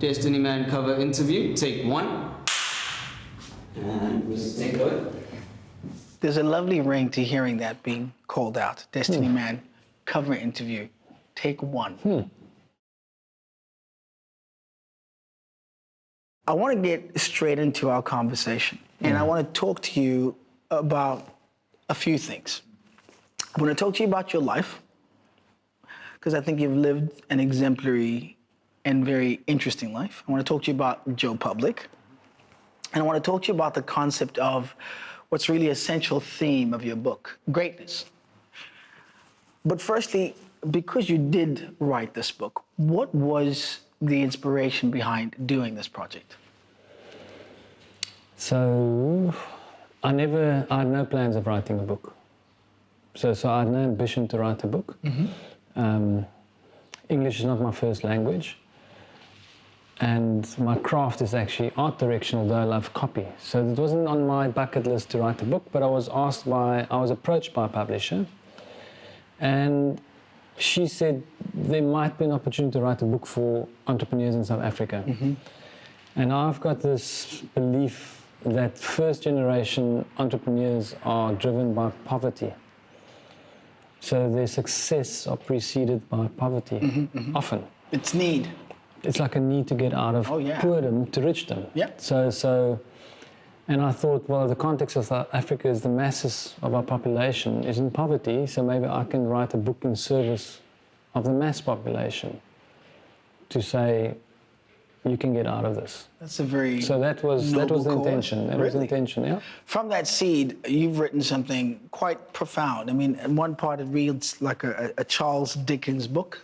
Destiny Man cover interview, take one. And we just take it. There's a lovely ring to hearing that being called out. Destiny Man cover interview, take one. I want to get straight into our conversation, and I want to talk to you about a few things. I want to talk to you about your life, because I think you've lived an exemplary and very interesting life. I want to talk to you about Joe Public, and I want to talk to you about the concept of what's really a central theme of your book, greatness. But firstly, because you did write this book, what was the inspiration behind doing this project? So, I had no plans of writing a book. So I had no ambition to write a book. English is not my first language. And my craft is actually art direction, although I love copy. So it wasn't on my bucket list to write a book, but I was approached by a publisher. And she said there might be an opportunity to write a book for entrepreneurs in South Africa. And I've got this belief that first generation entrepreneurs are driven by poverty. So their success are preceded by poverty, often. It's need. It's like a need to get out of poordom to richdom. Yeah. And I thought, well, the context of South Africa is the masses of our population is in poverty, so maybe I can write a book in service of the mass population to say, you can get out of this. That's a very So that was the intention. That was the intention, yeah. From that seed, you've written something quite profound. I mean, in one part it reads like a Charles Dickens book,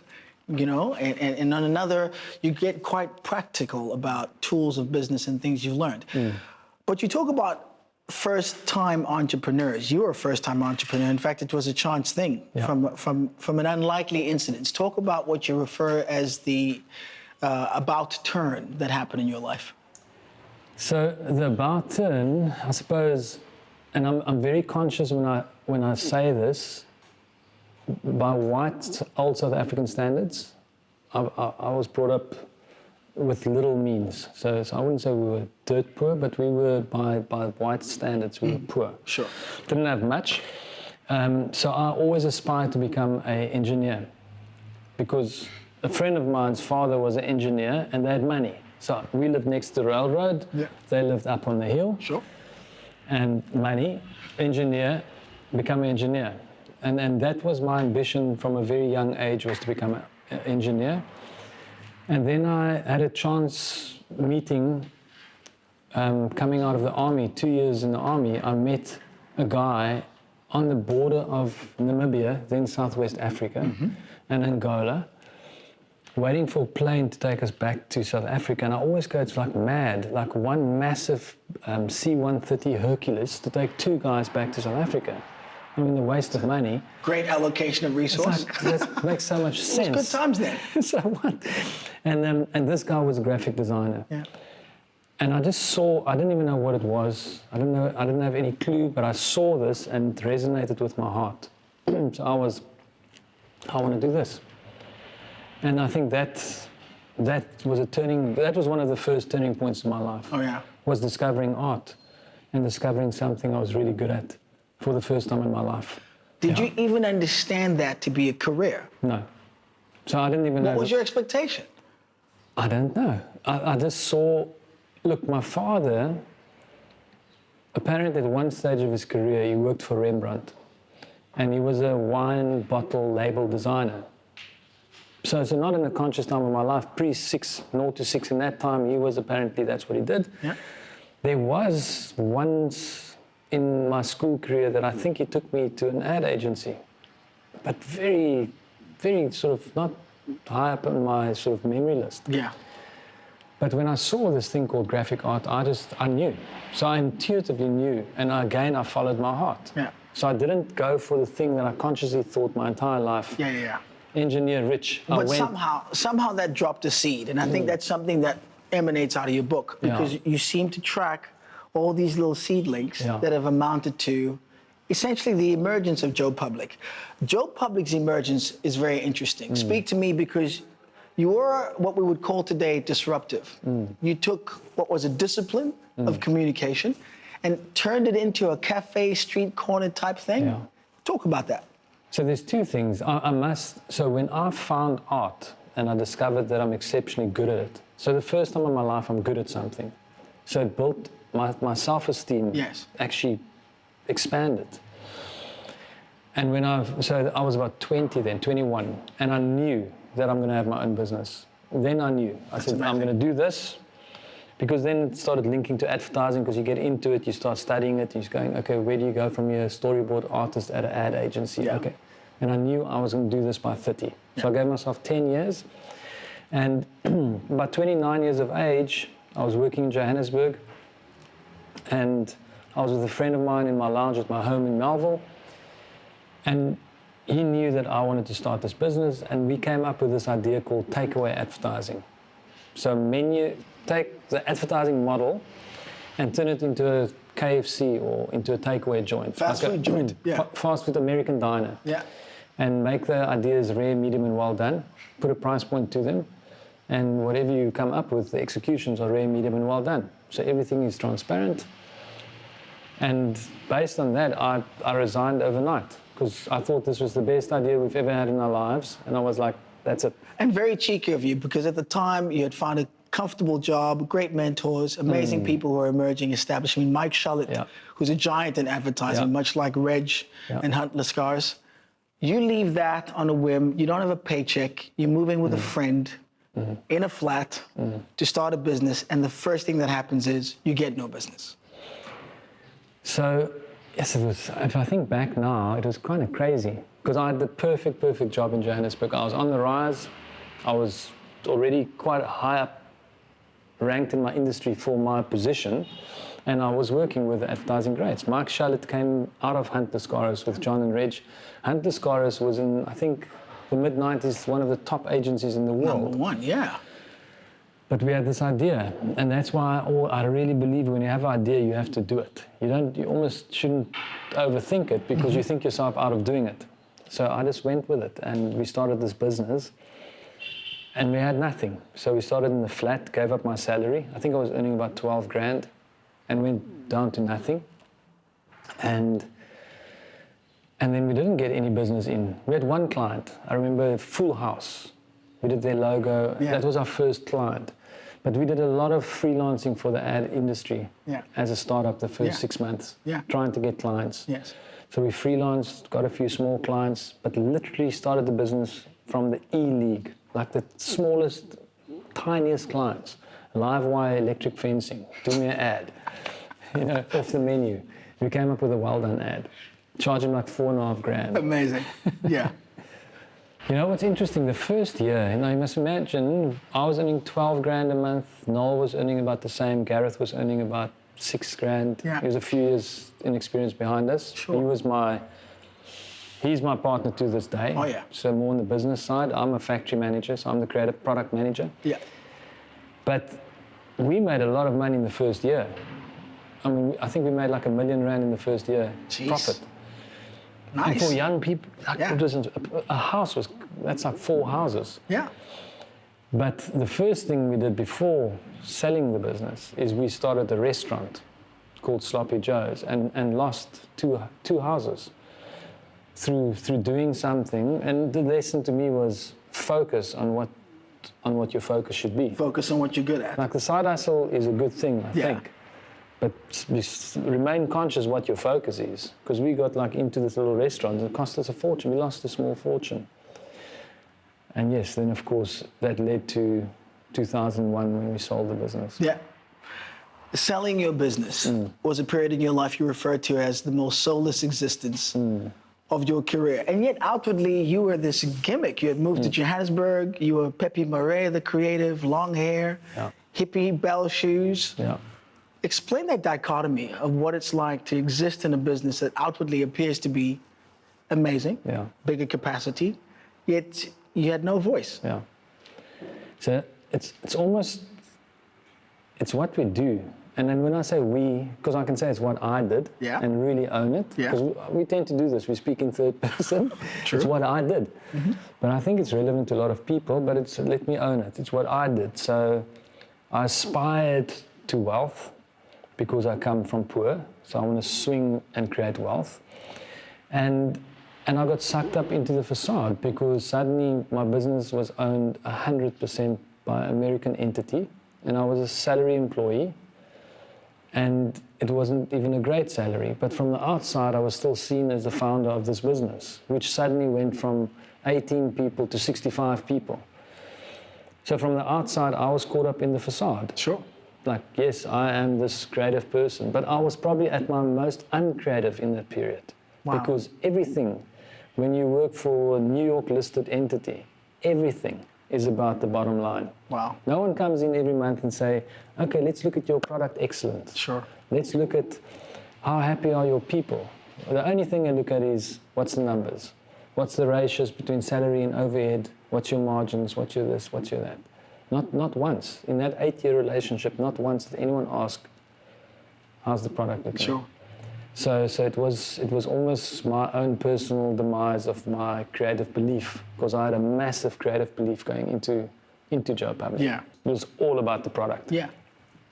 you know, and on another, you get quite practical about tools of business and things you've learned. But you talk about first-time entrepreneurs. You were a first-time entrepreneur. In fact, it was a chance thing from an unlikely incident. Talk about what you refer as the about turn that happened in your life. So the about turn, I suppose, and I'm very conscious when I say this, by white old South African standards, I was brought up with little means. So I wouldn't say we were dirt poor, but we were by white standards, we were poor. Sure. Didn't have much. So I always aspired to become an engineer, because a friend of mine's father was an engineer and they had money. So we lived next to the railroad, they lived up on the hill. Sure. And money, engineer, become an engineer. And that was my ambition from a very young age, was to become an engineer. And then I had a chance meeting coming out of the army, 2 years in the army. I met a guy on the border of Namibia, then Southwest Africa, and Angola, waiting for a plane to take us back to South Africa. And I always go, it's like mad, like one massive C-130 Hercules to take two guys back to South Africa. I mean, the waste of money. Great allocation of resources. That makes so much sense. It was good times then. So what? And this guy was a graphic designer. Yeah. And I just saw, I didn't even know what it was. I didn't have any clue, but I saw this and it resonated with my heart. So I want to do this. And I think that was one of the first turning points in my life. Oh yeah. Was discovering art and discovering something I was really good at for the first time in my life. Did you even understand that to be a career? No. So I didn't even know. What was your expectation? I don't know. I just saw, look, my father, apparently at one stage of his career, he worked for Rembrandt. And he was a wine bottle label designer. So not in a conscious time of my life, pre-6, 0 to 6, in that time, he was apparently, that's what he did. Yeah. There was once in my school career that I think he took me to an ad agency, but very, very sort of not high up on my sort of memory list. Yeah. But when I saw this thing called graphic art, I knew. So I intuitively knew, and again, I followed my heart. Yeah. So I didn't go for the thing that I consciously thought my entire life. Yeah. Engineer rich. But somehow that dropped a seed, and I think that's something that emanates out of your book, because you seem to track all these little seedlings that have amounted to essentially the emergence of Joe Public. Joe Public's emergence is very interesting. Speak to me, because You were what we would call today disruptive. You took what was a discipline of communication and turned it into a cafe, street corner type thing. Yeah. Talk about that. So there's two things. So when I found art and I discovered that I'm exceptionally good at it. So the first time in my life I'm good at something. So it built my self-esteem, Yes. actually expanded. And so I was about 20 then, 21, and I knew that I'm going to have my own business. Then I knew. I said, I'm going to do this, because then it started linking to advertising, because you get into it, you start studying it, you're going, okay, where do you go from here? Storyboard artist at an ad agency, Yeah. okay. And I knew I was going to do this by 30. So I gave myself 10 years. And by 29 years of age, I was working in Johannesburg, and I was with a friend of mine in my lounge at my home in Melville, and he knew that I wanted to start this business, and we came up with this idea called takeaway advertising. So take the advertising model and turn it into a KFC or into a takeaway joint. Fast food joint, yeah. Fast food American diner. Yeah. And make the ideas rare, medium, and well done. Put a price point to them. And whatever you come up with, the executions are rare, medium, and well done. So everything is transparent. And based on that, I resigned overnight, because I thought this was the best idea we've ever had in our lives. And I was like, that's it. And very cheeky of you, because at the time you had found a comfortable job, great mentors, amazing people who are emerging, establishing. I mean, Mike Shullett, who's a giant in advertising, much like Reg and Hunt Lascars. You leave that on a whim. You don't have a paycheck. You're moving with a friend in a flat to start a business, and the first thing that happens is you get no business. So, yes, it was. If I think back now, it was kind of crazy, because I had the perfect job in Johannesburg. I was on the rise. I was already quite high up, ranked in my industry for my position, and I was working with advertising greats. Mike Shullett came out of Hunt Lascars with John and Reg. Hunt Lascars was in, I think, the mid-90s, one of the top agencies in the world. Number one, yeah. But we had this idea, and that's why I really believe when you have an idea, you have to do it. You almost shouldn't overthink it, because you think yourself out of doing it. So I just went with it, and we started this business, and we had nothing. So we started in the flat, gave up my salary. I think I was earning about 12 grand, and went down to nothing. And then we didn't get any business in. We had one client. I remember Full House. We did their logo. Yeah. That was our first client. But we did a lot of freelancing for the ad industry as a startup the first 6 months, trying to get clients. Yes. So we freelanced, got a few small clients, but literally started the business from the E-League, like the smallest, tiniest clients. Live wire electric fencing, do me an ad, off the menu. We came up with a well-done ad, charging like 4.5 grand. Amazing, yeah. You know what's interesting, the first year, you must imagine, I was earning 12 grand a month, Noel was earning about the same, Gareth was earning about 6 grand. Yeah. He was a few years in experience behind us. Sure. He's my partner to this day. Oh, yeah. So more on the business side. I'm a factory manager, so I'm the creative product manager. Yeah. But we made a lot of money in the first year. I mean, I think we made like R1 million in the first year. Jeez. Profit. Nice. And for young people, it wasn't, a house that's like 4 houses. Yeah. But the first thing we did before selling the business is we started a restaurant called Sloppy Joe's and lost two houses through doing something. And the lesson to me was focus on what your focus should be. Focus on what you're good at. Like the side hustle is a good thing, I think. But remain conscious what your focus is. Because we got like into this little restaurant and it cost us a fortune. We lost a small fortune. And yes, then of course that led to 2001 when we sold the business. Yeah. Selling your business was a period in your life you referred to as the most soulless existence of your career. And yet outwardly you were this gimmick. You had moved to Johannesburg. You were Pepe Marais, the creative, long hair, hippie bell shoes. Yeah. Explain that dichotomy of what it's like to exist in a business that outwardly appears to be amazing, bigger capacity, yet you had no voice. Yeah. So it's almost, it's what we do. And then when I say we, because I can say it's what I did Yeah. and really own it, Yeah. because we tend to do this, we speak in third person. True. It's what I did. But I think it's relevant to a lot of people, but it's let me own it. It's what I did. So I aspired to wealth because I come from poor, so I want to swing and create wealth. And I got sucked up into the facade because suddenly my business was owned 100% by an American entity, and I was a salary employee, and it wasn't even a great salary. But from the outside, I was still seen as the founder of this business, which suddenly went from 18 people to 65 people. So from the outside, I was caught up in the facade. Sure. Like, yes, I am this creative person, but I was probably at my most uncreative in that period. Wow. Because everything, when you work for a New York listed entity, everything is about the bottom line. Wow. No one comes in every month and say, okay, let's look at your product excellence. Sure. Let's look at how happy are your people. The only thing I look at is what's the numbers? What's the ratios between salary and overhead? What's your margins? What's your this? What's your that? Not once. In that 8-year relationship, not once did anyone ask, how's the product looking? Sure. So it was almost my own personal demise of my creative belief, because I had a massive creative belief going into Joe Public. Yeah. It was all about the product. Yeah.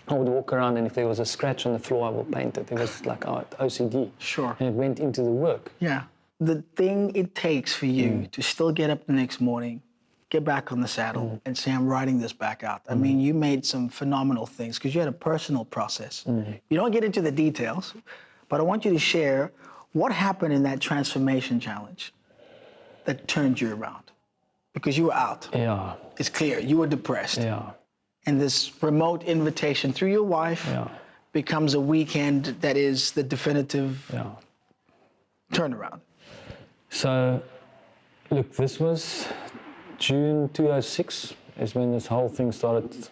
I would walk around, and if there was a scratch on the floor, I will paint it. It was like OCD. Sure. And it went into the work. Yeah. The thing it takes for you to still get up the next morning, get back on the saddle, and say, I'm writing this back out. I mean, you made some phenomenal things because you had a personal process. You don't get into the details, but I want you to share what happened in that transformation challenge that turned you around. Because you were out. Yeah. It's clear. You were depressed. Yeah. And this remote invitation through your wife Yeah. becomes a weekend that is the definitive Yeah. turnaround. So, look, this was June 2006 is when this whole thing started.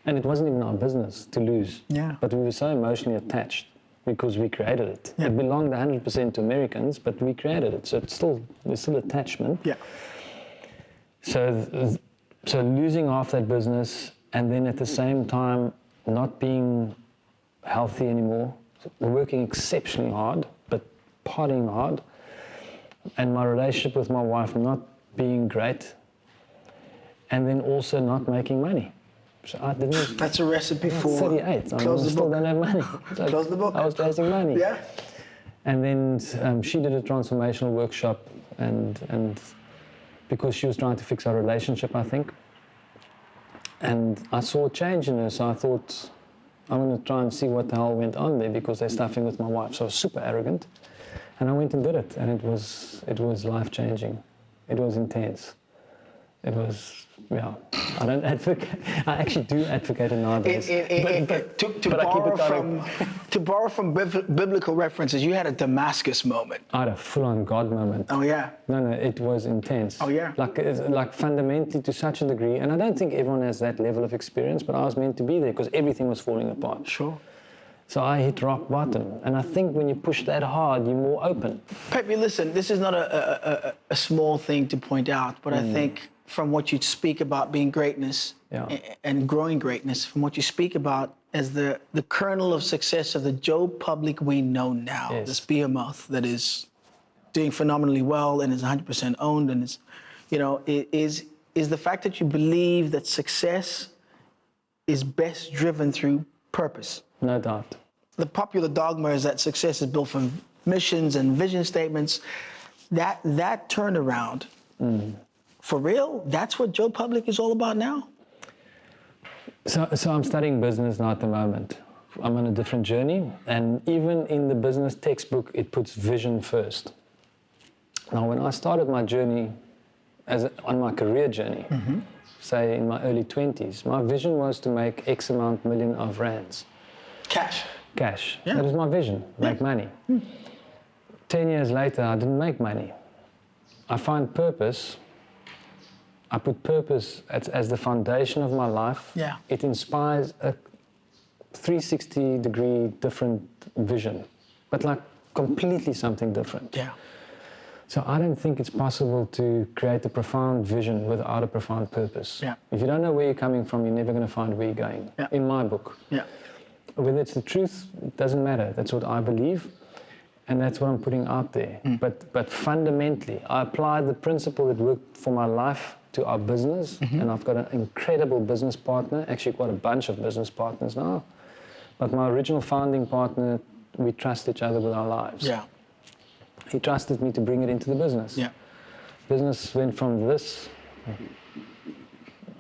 And it wasn't even our business to lose. Yeah. But we were so emotionally attached because we created it. Yeah. It belonged 100% to Americans, but we created it. So there's still attachment. Yeah. So losing half that business, and then at the same time not being healthy anymore, working exceptionally hard, but partying hard, and my relationship with my wife not being great, and then also not making money. So I didn't. That's a recipe for 38. I still don't have money. So Close the book. I was raising money. Yeah. And then she did a transformational workshop, and because she was trying to fix our relationship, I think. And I saw a change in her, so I thought, I'm going to try and see what the hell went on there, because they're stuffing with my wife. So I was super arrogant, and I went and did it, and it was life-changing. It was intense. It was, yeah. I don't advocate. I actually do advocate it nowadays. To borrow from biblical references, you had a Damascus moment. I had a full-on God moment. Oh yeah. No, it was intense. Oh yeah. Like fundamentally to such a degree, and I don't think everyone has that level of experience, but I was meant to be there because everything was falling apart. Sure. So I hit rock bottom, and I think when you push that hard, you're more open. Pepe, listen, this is not a small thing to point out, but I think from what you speak about being greatness and growing greatness, from what you speak about as the kernel of success of the Joe Public we know now, this behemoth that is doing phenomenally well and is 100% owned, and is, is the fact that you believe that success is best driven through purpose. No doubt. The popular dogma is that success is built from missions and vision statements. That turnaround, for real, that's what Joe Public is all about now? So I'm studying business now at the moment. I'm on a different journey, and even in the business textbook, it puts vision first. Now, when I started my journey, on my career journey, say in my early 20s, my vision was to make X amount million of rands. Cash. Yeah. That was my vision, make money. 10 years later, I didn't make money. I find purpose. I put purpose as the foundation of my life. Yeah. It inspires a 360-degree different vision, but like completely something different. Yeah. So I don't think it's possible to create a profound vision without a profound purpose. Yeah. If you don't know where you're coming from, you're never going to find where you're going, in my book. Yeah. whether it's the truth, it doesn't matter. That's what I believe, and that's what I'm putting out there. But fundamentally, I apply the principle that worked for my life to our business, and I've got an incredible business partner, actually quite a bunch of business partners now. But my original founding partner, we trust each other with our lives. Yeah. He trusted me to bring it into the business. Yeah. Business went from this,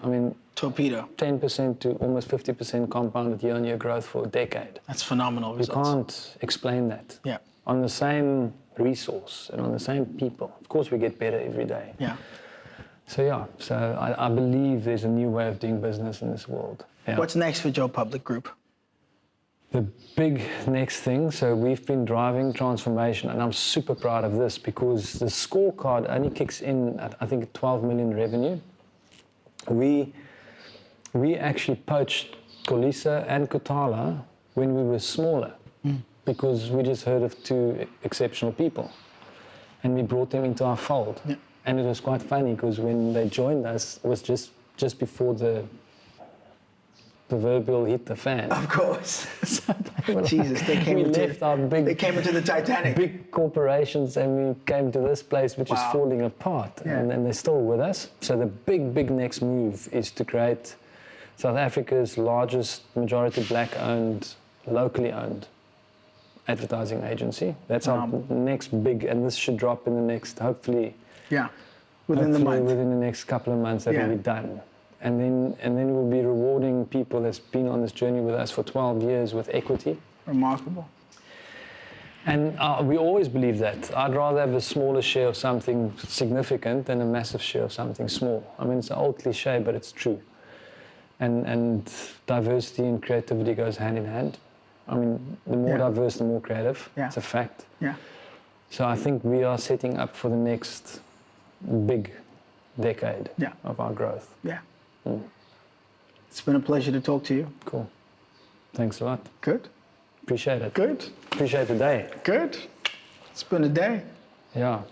I mean, Torpedo. 10% to almost 50% compounded year-on-year growth for a decade. That's phenomenal You results. can't explain that. Yeah. On the same resource and on the same people. Of course, we get better every day. Yeah. So yeah, I believe there's a new way of doing business in this world. Yeah. What's next for Joe Public Group? The big next thing, so we've been driving transformation, and I'm super proud of this because the scorecard only kicks in at, I think, 12 million revenue. We actually poached Kolisa and Kutala when we were smaller because we just heard of two exceptional people, and we brought them into our fold. Yeah. And it was quite funny because when they joined us, it was just before the proverbial hit the fan. Of course. So they were Jesus, they came we into left our they came into the Titanic. big corporations and we came to this place which is Wow. falling apart, Yeah. and they're still with us. So the big next move is to create South Africa's largest majority black-owned, locally owned advertising agency. That's our next big, and this should drop in the next, hopefully Within the month. within the next couple of months, that Yeah. will be done. And then we'll be rewarding people that's been on this journey with us for 12 years with equity. Remarkable. And we always believe that. I'd rather have a smaller share of something significant than a massive share of something small. I mean, it's an old cliche, but it's true. And diversity and creativity goes hand in hand. I mean, the more diverse, the more creative. Yeah. It's a fact. Yeah. So I think we are setting up for the next big decade of our growth. Yeah. It's been a pleasure to talk to you. Cool. Thanks a lot. Good. Appreciate it. Good. Appreciate the day. Good. It's been a day. Yeah.